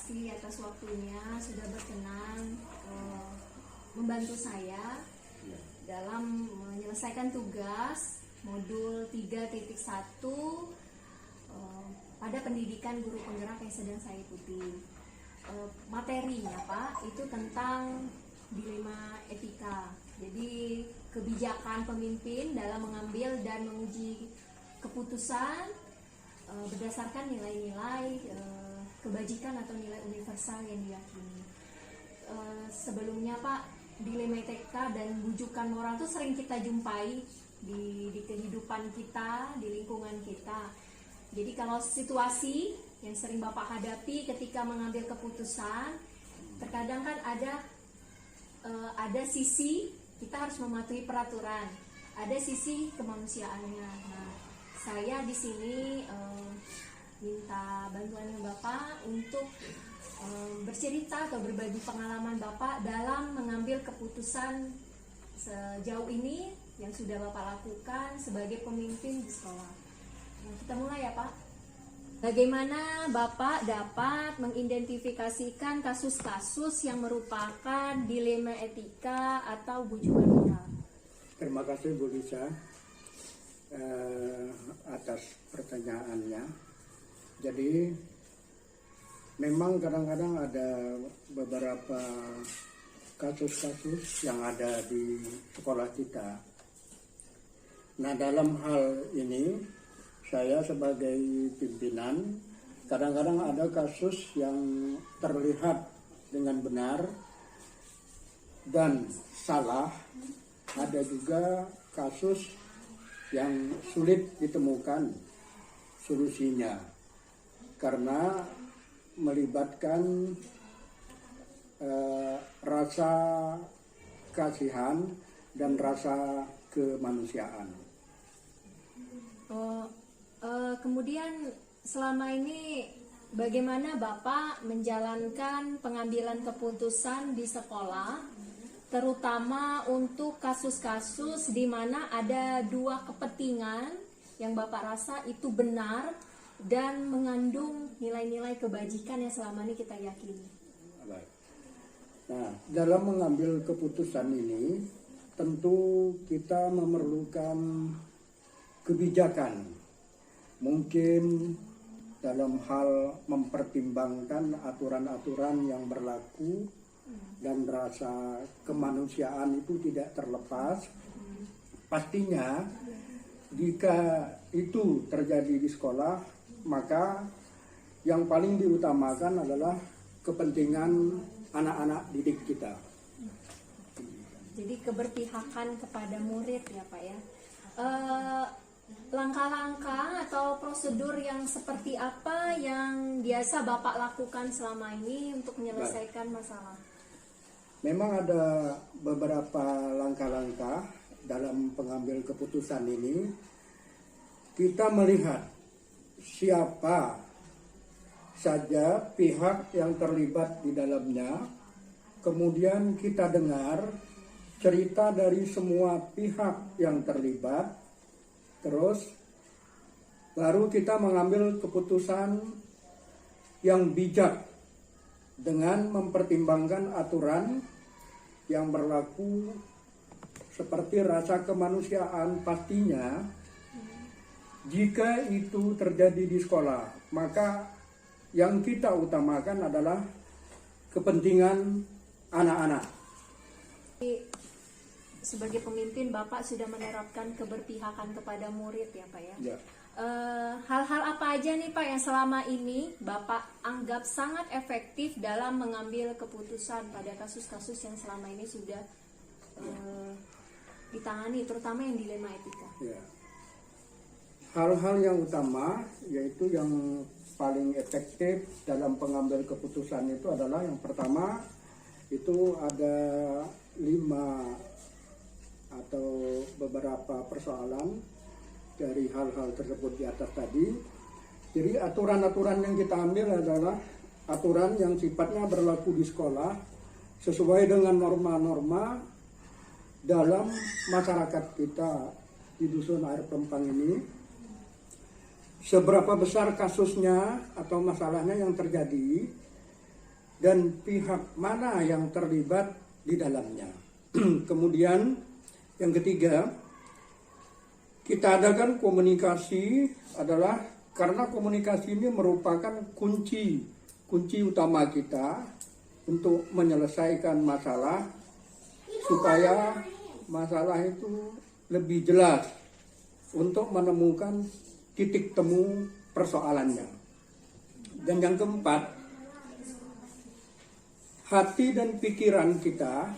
kasih atas waktunya sudah berkenan membantu saya dalam menyelesaikan tugas modul 3.1 pada pendidikan guru penggerak yang sedang saya ikuti. Materinya Pak itu tentang dilema etika. Jadi kebijakan pemimpin dalam mengambil dan menguji keputusan berdasarkan nilai-nilai kebajikan atau nilai universal yang diyakini. Sebelumnya Pak, dilema etika dan bujukan moral itu sering kita jumpai di kehidupan kita, di lingkungan kita. Jadi kalau situasi yang sering Bapak hadapi ketika mengambil keputusan, terkadang kan ada sisi kita harus mematuhi peraturan, ada sisi kemanusiaannya. Nah, saya di sini minta bantuannya Bapak untuk bercerita atau berbagi pengalaman Bapak dalam mengambil keputusan sejauh ini yang sudah Bapak lakukan sebagai pemimpin di sekolah. Nah, kita mulai ya Pak. Bagaimana Bapak dapat mengidentifikasikan kasus-kasus yang merupakan dilema etika atau bujukan moral? Terima kasih Bu Lisa atas pertanyaannya. Jadi memang kadang-kadang ada beberapa kasus-kasus yang ada di sekolah kita. Nah, dalam hal ini saya sebagai pimpinan kadang-kadang ada kasus yang terlihat dengan benar dan salah. Ada juga kasus yang sulit ditemukan solusinya karena melibatkan rasa kasihan dan rasa kemanusiaan. Kemudian selama ini bagaimana Bapak menjalankan pengambilan keputusan di sekolah, terutama untuk kasus-kasus di mana ada dua kepentingan yang Bapak rasa itu benar dan mengandung nilai-nilai kebajikan yang selama ini kita yakini? Nah, dalam mengambil keputusan ini tentu kita memerlukan kebijakan. Mungkin dalam hal mempertimbangkan aturan-aturan yang berlaku dan rasa kemanusiaan itu tidak terlepas. Pastinya jika itu terjadi di sekolah, maka yang paling diutamakan adalah kepentingan anak-anak didik kita. Jadi keberpihakan kepada murid ya Pak ya. Langkah-langkah atau prosedur yang seperti apa yang biasa Bapak lakukan selama ini untuk menyelesaikan masalah? Memang ada beberapa langkah-langkah dalam pengambil keputusan ini. Kita melihat siapa saja pihak yang terlibat di dalamnya, kemudian kita dengar cerita dari semua pihak yang terlibat, terus baru kita mengambil keputusan yang bijak dengan mempertimbangkan aturan yang berlaku seperti rasa kemanusiaan. Pastinya jika itu terjadi di sekolah, maka yang kita utamakan adalah kepentingan anak-anak. Sebagai pemimpin Bapak sudah menerapkan keberpihakan kepada murid ya Pak ya. Ya. Hal-hal apa aja nih Pak yang selama ini Bapak anggap sangat efektif dalam mengambil keputusan pada kasus-kasus yang selama ini sudah ditangani, terutama yang dilema etika? Ya. Hal-hal yang utama yaitu yang paling efektif dalam pengambil keputusan itu adalah yang pertama itu ada 5 atau beberapa persoalan dari hal-hal tersebut di atas tadi. Jadi aturan-aturan yang kita ambil adalah aturan yang sifatnya berlaku di sekolah sesuai dengan norma-norma dalam masyarakat kita di Dusun Air Pempang ini. Seberapa besar kasusnya atau masalahnya yang terjadi, dan pihak mana yang terlibat di dalamnya. Kemudian yang ketiga, kita adakan komunikasi adalah karena komunikasi ini merupakan kunci utama kita untuk menyelesaikan masalah supaya masalah itu lebih jelas untuk menemukan titik temu persoalannya. Dan yang keempat, hati dan pikiran kita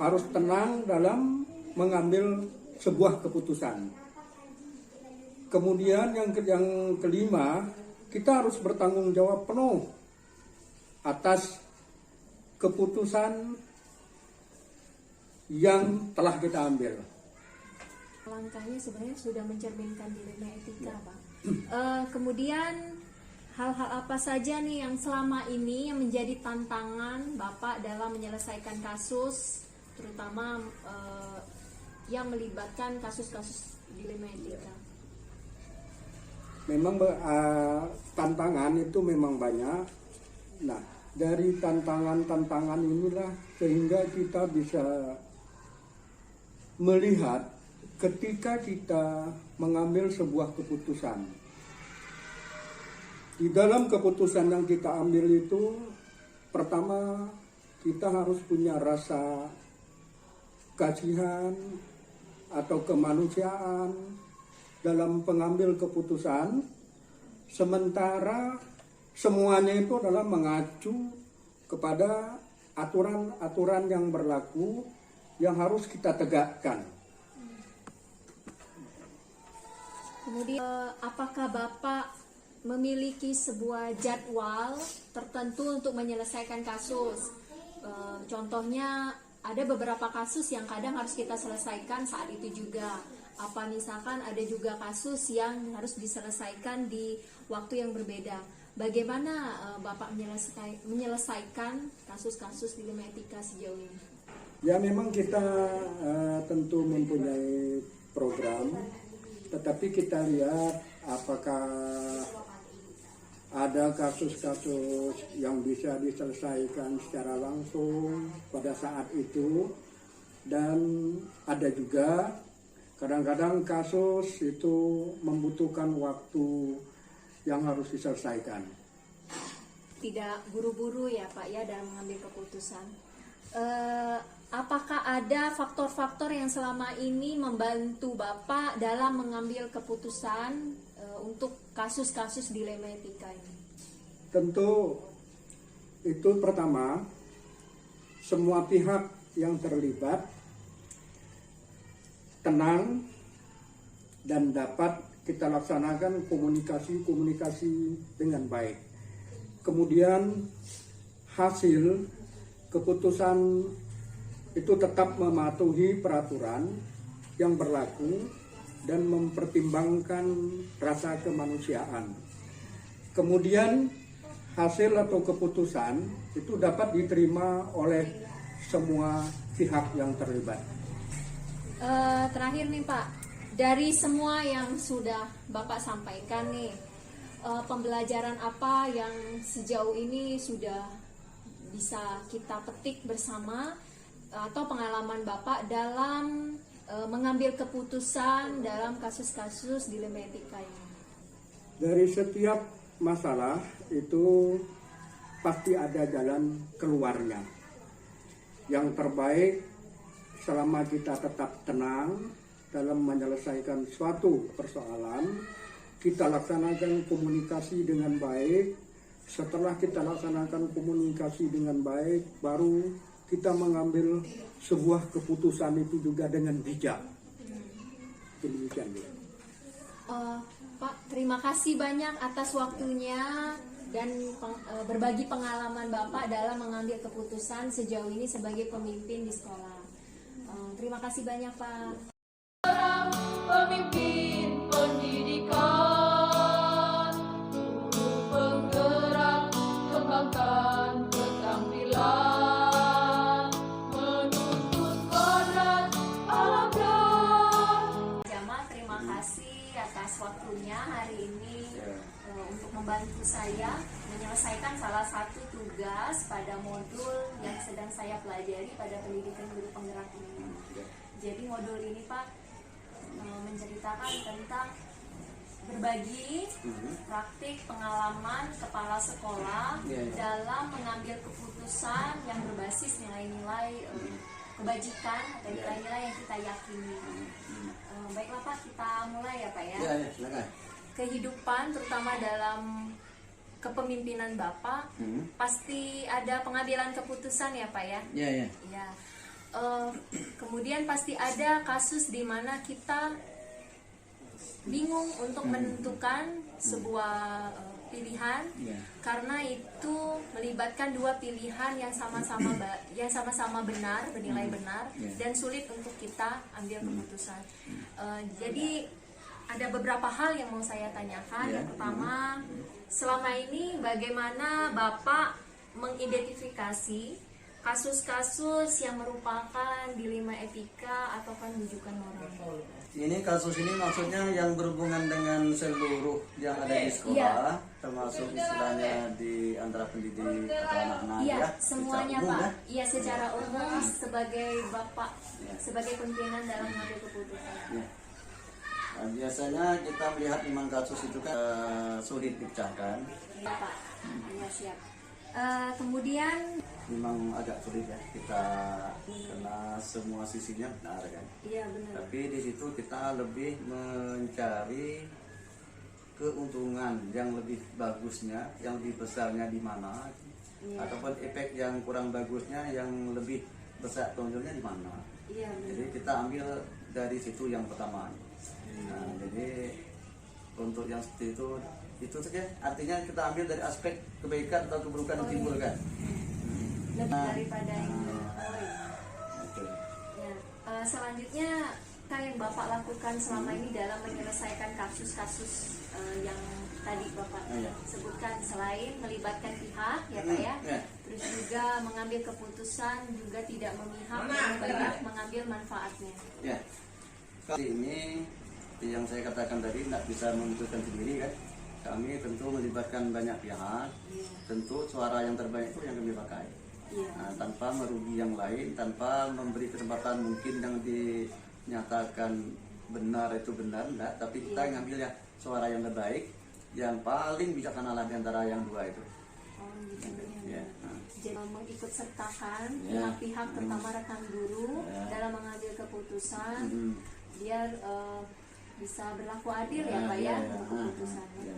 harus tenang dalam mengambil sebuah keputusan. Kemudian yang kelima, kita harus bertanggung jawab penuh atas keputusan yang telah kita ambil. Langkahnya sebenarnya sudah mencerminkan dilema etika, Pak. Kemudian hal-hal apa saja nih yang selama ini yang menjadi tantangan Bapak dalam menyelesaikan kasus, terutama yang melibatkan kasus-kasus dilema etika? Memang tantangan itu memang banyak. Nah, dari tantangan-tantangan inilah sehingga kita bisa melihat ketika kita mengambil sebuah keputusan. Di dalam keputusan yang kita ambil itu, pertama kita harus punya rasa kasihan atau kemanusiaan dalam pengambil keputusan, sementara semuanya itu adalah mengacu kepada aturan-aturan yang berlaku yang harus kita tegakkan. Kemudian apakah Bapak memiliki sebuah jadwal tertentu untuk menyelesaikan kasus? Contohnya ada beberapa kasus yang kadang harus kita selesaikan saat itu juga. Apa misalkan ada juga kasus yang harus diselesaikan di waktu yang berbeda. Bagaimana Bapak menyelesaikan kasus-kasus dilema etika sejauh ini? Ya, memang kita tentu mempunyai program, tetapi kita lihat apakah ada kasus-kasus yang bisa diselesaikan secara langsung pada saat itu, dan ada juga kadang-kadang kasus itu membutuhkan waktu yang harus diselesaikan. Tidak buru-buru ya Pak ya dalam mengambil keputusan. Apakah ada faktor-faktor yang selama ini membantu Bapak dalam mengambil keputusan untuk kasus-kasus dilema etika ini? Tentu itu pertama, semua pihak yang terlibat tenang dan dapat kita laksanakan komunikasi dengan baik. Kemudian hasil keputusan itu tetap mematuhi peraturan yang berlaku dan mempertimbangkan rasa kemanusiaan. Kemudian hasil atau keputusan itu dapat diterima oleh semua pihak yang terlibat. Terakhir nih Pak, dari semua yang sudah Bapak sampaikan nih, pembelajaran apa yang sejauh ini sudah bisa kita petik bersama atau pengalaman Bapak dalam mengambil keputusan dalam kasus-kasus dilema etika ini? Dari setiap masalah itu pasti ada jalan keluarnya. Yang terbaik selama kita tetap tenang dalam menyelesaikan suatu persoalan, kita laksanakan komunikasi dengan baik. Setelah kita laksanakan komunikasi dengan baik, baru kita mengambil sebuah keputusan itu juga dengan bijak. Demikian ya. Pak, terima kasih banyak atas waktunya dan berbagi pengalaman Bapak dalam mengambil keputusan sejauh ini sebagai pemimpin di sekolah. Terima kasih banyak Pak. Pemimpin pendidikan, guru penggerak, kembangkan keterampilan, menuntut kodrat alam dan Jamal, terima kasih atas waktunya hari ini untuk membantu saya menyelesaikan salah satu tugas pada modul yang sedang saya pelajari pada pendidikan guru penggerak ini. Jadi modul ini Pak menceritakan tentang berbagi praktik pengalaman kepala sekolah dalam mengambil keputusan yang berbasis nilai-nilai kebajikan atau nilai-nilai yang kita yakini. Baiklah Pak, kita mulai ya Pak ya. Ya, silakan. Kehidupan terutama dalam kepemimpinan Bapak pasti ada pengambilan keputusan ya Pak ya. Ya. Ya. Kemudian pasti ada kasus di mana kita bingung untuk menentukan sebuah pilihan karena itu melibatkan dua pilihan yang sama-sama benar, bernilai benar dan sulit untuk kita ambil keputusan. Jadi ada beberapa hal yang mau saya tanyakan. Yang pertama, selama ini bagaimana Bapak mengidentifikasi kasus-kasus yang merupakan dilema etika atau rujukan moral? Ini kasus ini maksudnya yang berhubungan dengan seluruh yang ada di sekolah, termasuk istilahnya di antara pendidik atau anak-anak Iya, ya. semuanya secara umum, Pak. ya. Iya, secara umum sebagai Bapak, sebagai pimpinan dalam mengambil keputusan. Ya. Nah, biasanya kita melihat memang kasus itu kan sulit dipecahkan, Iya Pak. Iya siap. Kemudian, memang agak sulit ya kita karena semua sisinya benar kan. iya benar. Tapi di situ kita lebih mencari keuntungan yang lebih bagusnya, yang lebih besarnya di mana, ataupun efek yang kurang bagusnya yang lebih besar tonjolnya di mana. Iya benar. Jadi kita ambil dari situ yang pertama. Nah, jadi untuk yang seperti itu saja. Artinya kita ambil dari aspek kebaikan atau keburukan yang timbul kan. Lebih daripada yang poin. Oke. Ya. Selanjutnya kan yang Bapak lakukan selama ini dalam menyelesaikan kasus-kasus yang tadi Bapak sebutkan, selain melibatkan pihak ya Pak ya, terus juga mengambil keputusan juga tidak memihak dan banyak mengambil manfaatnya. Ya. Kali ini yang saya katakan tadi tidak bisa memutuskan sendiri kan. Kami tentu melibatkan banyak pihak. Tentu suara yang terbaik itu yang kami pakai. Nah, tanpa merugi yang lain, tanpa memberi kesempatan mungkin yang dinyatakan benar itu benar, enggak, tapi kita ngambil ya suara yang terbaik, yang paling bijaksana lah di antara yang dua itu. Oh, gitu. Ya. Jadi mengikut sertakan pihak-pihak terutama rekan guru dalam mengambil keputusan biar bisa berlaku adil ya Pak ya keputusannya.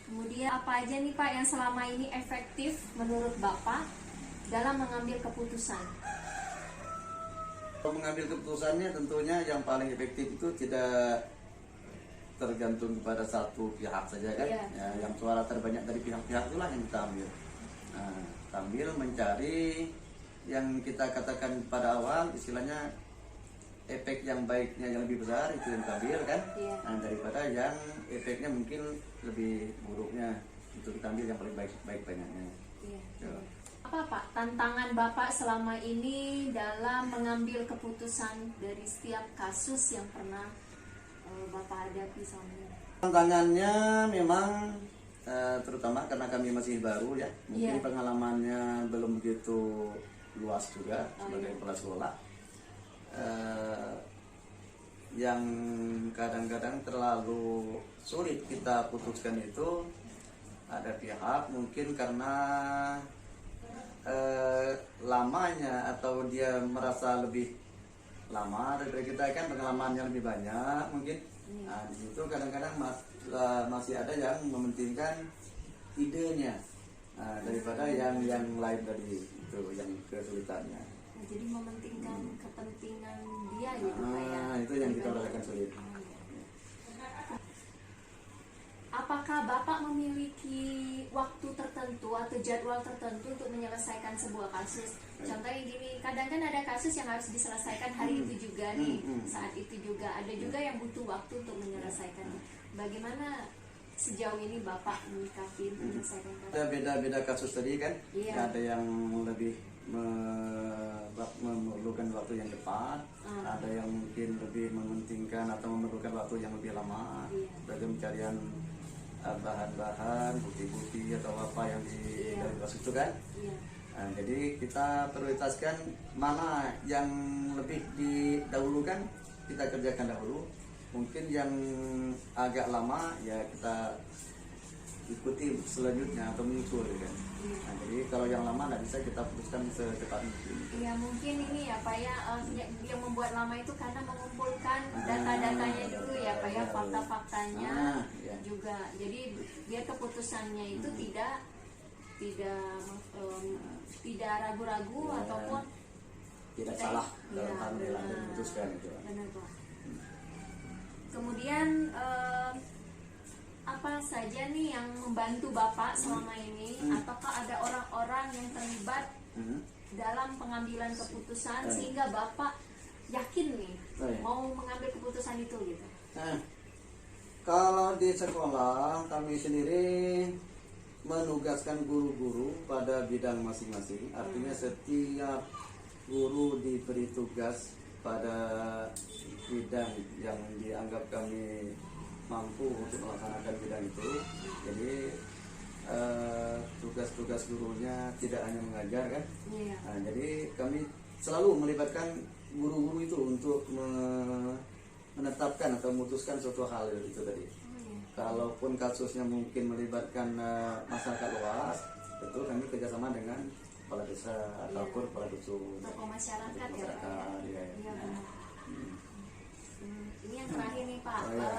Kemudian apa aja nih Pak yang selama ini efektif menurut Bapak dalam mengambil keputusan? Kalau mengambil keputusannya tentunya yang paling efektif itu tidak tergantung kepada satu pihak saja kan. Ya, yang suara terbanyak dari pihak-pihak itulah yang kita ambil. Nah, sambil mencari yang kita katakan pada awal istilahnya efek yang baiknya yang lebih besar itu yang kita ambil kan. Nah, daripada yang efeknya mungkin lebih buruknya itu kita ambil yang paling baik banyaknya. Apa Pak tantangan Bapak selama ini dalam mengambil keputusan dari setiap kasus yang pernah Bapak hadapi selama ini? Tantangannya memang terutama karena kami masih baru ya, mungkin pengalamannya belum begitu luas juga sebagai kepala sekolah. Yang kadang-kadang terlalu sulit kita putuskan itu ada pihak mungkin karena lamanya atau dia merasa lebih lama daripada kita kan, pengalamannya lebih banyak mungkin. Nah, di situ kadang-kadang masih ada yang mementingkan idenya daripada yang lain tadi, itu yang kesulitannya. Nah, jadi mementingkan kepentingan dia gitu Pak ya. Itu yang kita rasakan sulit. Apakah Bapak memiliki waktu tertentu atau jadwal tertentu untuk menyelesaikan sebuah kasus? Contohnya gini, kadang kan ada kasus yang harus diselesaikan hari itu juga nih, saat itu juga. Ada juga yang butuh waktu untuk menyelesaikannya. Bagaimana sejauh ini Bapak menyikapi menyelesaikan kasus? Ada beda-beda kasus tadi kan. Ada yang lebih memerlukan waktu yang cepat, ada yang mungkin lebih mementingkan atau memerlukan waktu yang lebih lama bagi pencarian bahan-bahan, bukti-bukti atau apa yang di Iya. dalam berkas itu kan. Iya. Nah, jadi kita prioritaskan mana yang lebih didahulukan, kita kerjakan dahulu. Mungkin yang agak lama ya kita ikuti selanjutnya atau menyusul kan. Nah, jadi kalau yang lama nggak bisa kita putuskan secepat mungkin. Ya mungkin ini ya Pak ya, yang membuat lama itu karena mengumpulkan data-datanya dulu ya Pak ya, fakta-faktanya Iya. juga. Jadi biar keputusannya itu tidak ragu-ragu Iya. ataupun Tidak kita- salah dalam Iya, hal menilai dan benar. memutuskan itu. Benar Pak. Kemudian apa saja nih yang membantu Bapak selama ini? Ataukah ada orang-orang yang terlibat Hmm. dalam pengambilan keputusan sehingga Bapak yakin nih Oh, iya. mau mengambil keputusan itu gitu? Nah, kalau di sekolah kami sendiri menugaskan guru-guru pada bidang masing-masing. Artinya setiap guru diberi tugas pada bidang yang dianggap kami mampu untuk melaksanakan bidang itu. Jadi tugas-tugas gurunya tidak hanya mengajar kan. Iya. Nah, jadi kami selalu melibatkan guru-guru itu untuk menetapkan atau memutuskan suatu hal itu tadi. Kalaupun kasusnya mungkin melibatkan masyarakat luas, tentu kami kerjasama dengan kepala desa ataupun kepala dusun. Tokoh masyarakat ya Pak. Masyarakat, Ya? iya. Iya benar. Ini yang terakhir nih Pak. Oh, iya.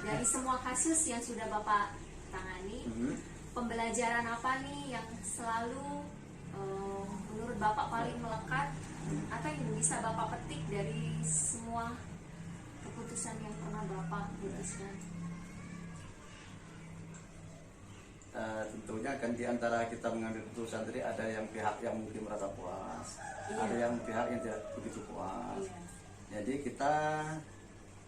Dari semua kasus yang sudah Bapak tangani, Mhm. pembelajaran apa nih yang selalu menurut Bapak paling melekat atau yang bisa Bapak petik dari semua keputusan yang pernah Bapak putuskan? Tentunya kan di antara kita mengambil keputusan tadi ada yang pihak yang mungkin merasa puas, Iya. ada yang pihak yang tidak begitu puas. Iya. Jadi kita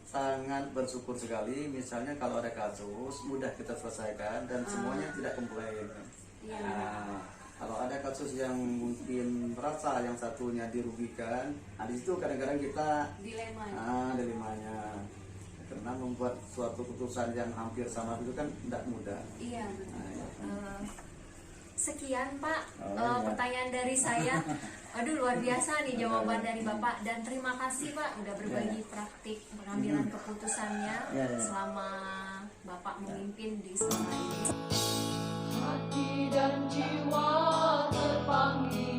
sangat bersyukur sekali, misalnya kalau ada kasus mudah kita selesaikan dan semuanya tidak komplain. Iya. Nah, kalau ada kasus yang mungkin merasa yang satunya dirugikan, nah di situ kadang-kadang kita Dilema. dilemanya. Karena membuat suatu keputusan yang hampir sama itu kan tidak mudah. Iya. benar. Nah, ya. Sekian Pak Oh, iya. pertanyaan dari saya. Aduh luar biasa nih jawaban dari Bapak, dan terima kasih Pak udah berbagi praktik pengambilan keputusannya Ya, ya. selama Bapak memimpin di sekolah ini. hati dan jiwa terpanggil